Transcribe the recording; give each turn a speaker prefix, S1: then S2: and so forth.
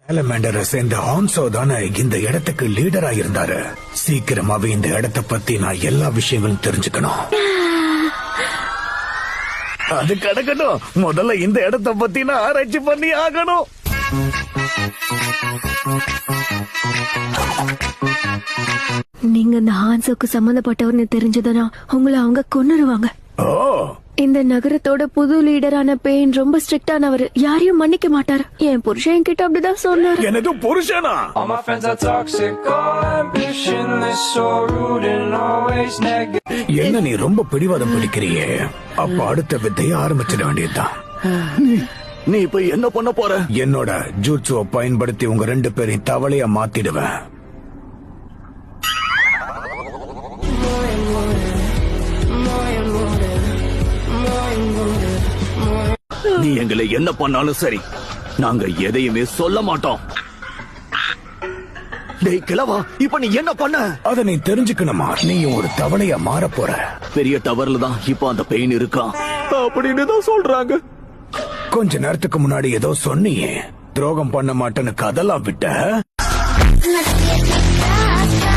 S1: சாலமேண்டரை சேர்ந்த ஹான்சோ தானே இந்த இடத்துக்கு லீடரா இருந்தாரு. சீக்கிரமாவே இந்த இடத்தை பத்தி நான் எல்லா விஷயங்களும் தெரிஞ்சுக்கணும். அது கிடக்கட்டும், முதல்ல இந்த இடத்தை பத்தி நான் ஆராய்ச்சி பண்ணி ஆகணும்.
S2: நீங்க இந்த ஹான்சோக்கு சம்பந்தப்பட்டவர்னு தெரிஞ்சதுன்னா உங்களை அவங்க கொன்னுருவாங்க.
S1: ஓ,
S2: இந்த நகரத்தோட புது லீடரான பெயின் ரொம்ப ஸ்ட்ரிக்டானவர், யாரையும் மன்னிக்க மாட்டாரு. என் புருஷன் கிட்ட அப்படிதான் சொன்னாரு.
S1: எனது புருஷனா?
S3: All my friends are toxic, all ambitionless, so rude and always negative.
S1: என்ன நீ ரொம்ப பிடிவாதம் பிடிக்கிறியே, அப்ப அடுத்த வித்தைய ஆரம்பிச்சிட வேண்டியதுதான். நீ இப்ப என்ன பண்ண போற? என்னோட ஜூட்சுவை பயன்படுத்தி உங்க 2 பேரையும் தவளையா மாத்திடுவேன். நீ எங்களை என்ன பண்ணாலும் சரி, நாங்க எதையுமே சொல்ல மாட்டோம். டேய் கிழவா, இப்ப நீ என்ன பண்ண? அத நீ தெரிஞ்சுக்கணுமா? நீ ஒரு தவளையா மாற போற. பெரிய டவர்ல தான் இப்ப அந்த பெயின் இருக்கான் அப்படின்னு தான் சொல்றாங்க. கொஞ்ச நேரத்துக்கு முன்னாடி ஏதோ சொன்னியே, துரோகம் பண்ண மாட்டேன்னு கதலாம் விட்ட.